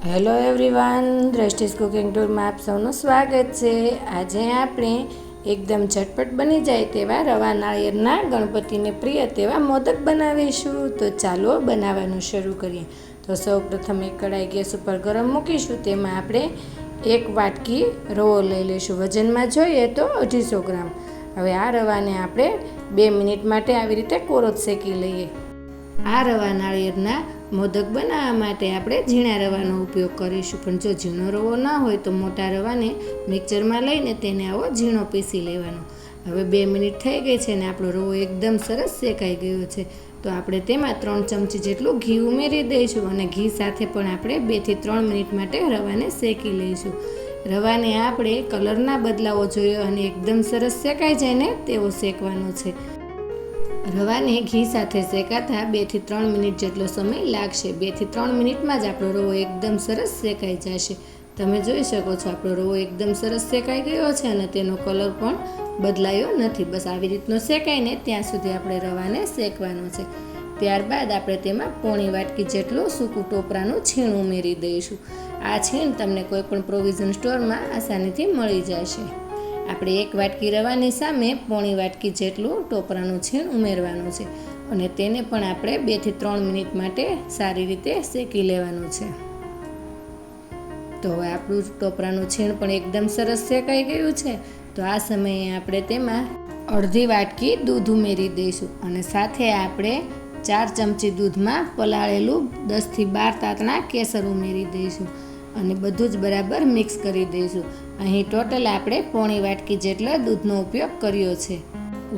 Hello everyone, દ્રષ્ટિસ cooking ટૂરમાં આપ સૌનું સ્વાગત છે। આજે આપણે એકદમ ઝટપટ બની જાય તેવા રવા નાળિયેરના ગણપતિને પ્રિય તેવા મોદક બનાવીશું। તો ચાલો બનાવવાનું શરૂ કરીએ। તો સૌપ્રથમ એક કડાઈ ગેસ ઉપર ગરમ મૂકીશું। તેમાં આપણે એક વાટકી રવો લઈ લઈશું। વજનમાં જોઈએ તો 250 ગ્રામ। હવે આ રવાને આપણે 2 મિનિટ માટે આવી રીતે કોરો શેકી લઈએ। આ રવા નાળિયેરના મોદક બનાવવા માટે આપણે ઝીણા રવાનો ઉપયોગ કરીશું, પણ જો ઝીણો રવો ના હોય તો મોટા રવાને મિક્સરમાં લઈને તેને આવો ઝીણો પીસી લેવાનો। હવે 2 મિનિટ થઈ ગઈ છે અને આપણો રવો એકદમ સરસ શેકાઈ ગયો છે। તો આપણે તેમાં 3 ચમચી જેટલું ઘી ઉમેરી દઈશું અને ઘી સાથે પણ આપણે 2 થી 3 મિનિટ માટે રવાને શેકી લઈશું। રવાને આપણે કલર ના બદલાવો જોઈએ અને એકદમ સરસ શેકાઈ જાય ને તેવો શેકવાનો છે। રવાને ઘી સાથે શેકાતા 2 થી 3 મિનિટ જેટલો સમય લાગશે। 2 થી 3 મિનિટમાં જ આપણો રવો એકદમ સરસ શેકાઈ જશે। તમે જોઈ શકો છો આપણો રવો એકદમ સરસ શેકાઈ ગયો છે અને તેનો કલર પણ બદલાયો નથી। બસ આવી રીતનો શેકાઈને ત્યાં સુધી આપણે રવાને શેકવાનો છે। ત્યારબાદ આપણે તેમાં પોણી વાટકી જેટલું સૂકું ટોપરાનું છીણ ઉમેરી દઈશું। આ છીણ તમને કોઈ પણ પ્રોવિઝન સ્ટોરમાં આસાનીથી મળી જશે। આપણે એક વાટકી રવાની સામે પોણી વાટકી જેટલું ટોપરાનું છીણ ઉમેરવાનું છે અને તેને પણ આપણે 2 થી 3 મિનિટ માટે સારી રીતે શેકી લેવાનું છે। તો હવે આપણું ટોપરાનું છીણ પણ એકદમ સરસ શેકાઈ ગયું છે। તો આ સમયે આપણે તેમાં અડધી વાટકી દૂધ ઉમેરી દઈશું અને સાથે આપણે 4 ચમચી દૂધમાં પલાળેલું 10 થી 12 તાતણા કેસર ઉમેરી દઈશું અને બધું જ બરાબર મિક્સ કરી દઈશું। અહીં ટોટલ આપણે પોણી વાટકી જેટલા દૂધનો ઉપયોગ કર્યો છે।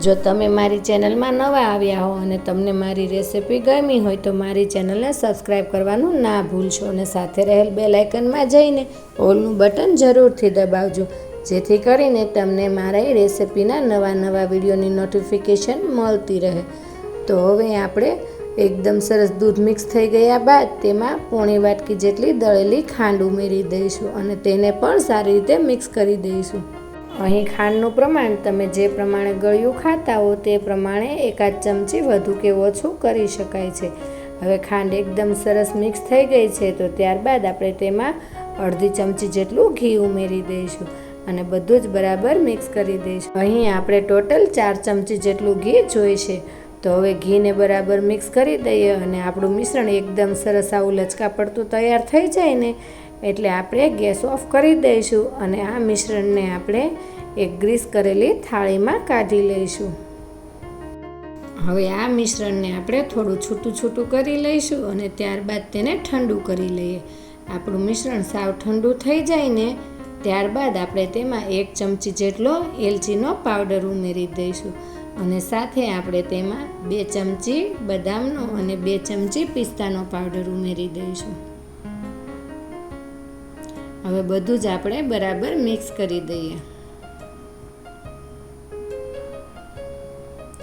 જો તમે મારી ચેનલમાં નવા આવ્યા હો અને તમને મારી રેસિપી ગમી હોય તો મારી ચેનલને સબસ્ક્રાઈબ કરવાનું ના ભૂલશો અને સાથે રહેલ બેલ આઇકનમાં જઈને ઓલનું બટન જરૂરથી દબાવજો, જેથી કરીને તમને મારી રેસિપીના નવા વિડીયોની નોટિફિકેશન મળતી રહે। તો હવે આપણે એકદમ સરસ દૂધ મિક્સ થઈ ગયા બાદ તેમાં પોણી વાટકી જેટલી દળેલી ખાંડ ઉમેરી દઈશું અને તેને પણ સારી રીતે મિક્સ કરી દઈશું। અહીં ખાંડનું પ્રમાણ તમે જે પ્રમાણે ગળ્યું ખાતા હો તે પ્રમાણે 1 ચમચી વધુ કે ઓછું કરી શકાય છે। હવે ખાંડ એકદમ સરસ મિક્સ થઈ ગઈ છે તો ત્યારબાદ આપણે તેમાં અડધી ચમચી જેટલું ઘી ઉમેરી દઈશું અને બધું જ બરાબર મિક્સ કરી દઈશું। અહીં આપણે ટોટલ 4 ચમચી જેટલું ઘી જોઈશે। તો હવે ઘીને બરાબર મિક્સ કરી દઈએ અને આપણું મિશ્રણ એકદમ સરસ આવું લચકા પડતું તૈયાર થઈ જાય ને એટલે આપણે ગેસ ઓફ કરી દઈશું અને આ મિશ્રણને આપણે એક ગ્રીસ કરેલી થાળીમાં કાઢી લઈશું। હવે આ મિશ્રણને આપણે થોડું છૂટું કરી લઈશું અને ત્યારબાદ તેને ઠંડુ કરી લઈએ। આપણું મિશ્રણ સાવ ઠંડુ થઈ જાય ને ત્યારબાદ આપણે તેમાં 1 ચમચી જેટલો એલચીનો પાવડર ઉમેરી દઈશું અને સાથે આપણે તેમાં 2 ચમચી બદામનો અને 2 ચમચી પિસ્તાનો પાવડર ઉમેરી દઈશું। હવે બધું જ આપણે બરાબર મિક્સ કરી દઈએ।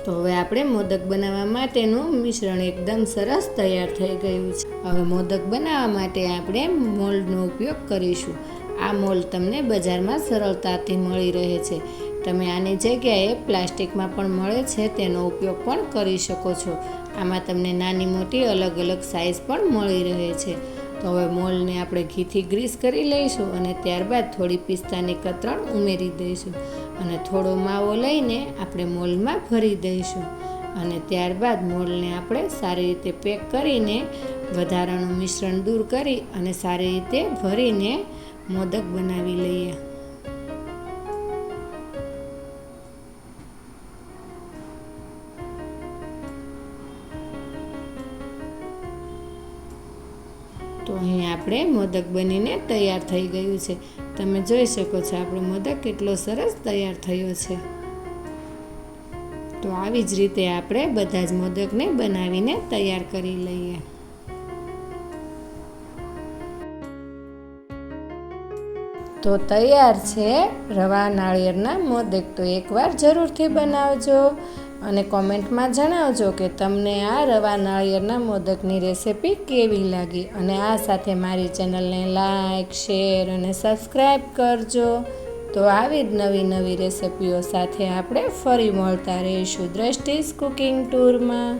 તો હવે આપણે મોદક બનાવવા માટેનું મિશ્રણ એકદમ સરસ તૈયાર થઈ ગયું છે। હવે મોદક બનાવવા માટે આપણે મોલ્ડનો ઉપયોગ કરીશું। આ મોલ્ડ તમને બજારમાં સરળતાથી મળી રહે છે। તમે આની જગ્યાએ પ્લાસ્ટિકમાં પણ મળે છે તેનો ઉપયોગ પણ કરી શકો છો। આમાં તમને નાની મોટી અલગ સાઇઝ પણ મળી રહે છે। તો હવે મોલ્ડને આપણે ઘીથી ગ્રીસ કરી લઈશું અને ત્યારબાદ થોડી પિસ્તાની કતરણ ઉમેરી દઈશું અને થોડો માવો લઈને આપણે મોલ્ડમાં ભરી દઈશું અને ત્યારબાદ મોલ્ડને આપણે સારી રીતે પેક કરીને વધારાનું મિશ્રણ દૂર કરી અને સારી રીતે ભરીને મોદક બનાવી લઈએ। તો અહીં આપણે મોદક બનીને તૈયાર થઈ ગયું છે। તમે જોઈ શકો છો આપણો મોદક કેટલો સરસ તૈયાર થયો છે। તો આવી જ રીતે આપણે બધા જ મોદકને બનાવીને તૈયાર કરી લઈએ। તો તૈયાર છે રવા નાળિયેરના મોદક। તો એકવાર જરૂરથી બનાવજો અને કોમેન્ટમાં જણાવજો કે તમને આ રવા નાળિયેરના મોદકની રેસિપી કેવી લાગી અને આ સાથે મારી ચેનલને લાઈક, શેર અને સબસ્ક્રાઈબ કરજો। તો આવી જ નવી રેસિપીઓ સાથે આપણે ફરી મળતા રહીશું દ્રષ્ટિસ કુકિંગ ટૂરમાં।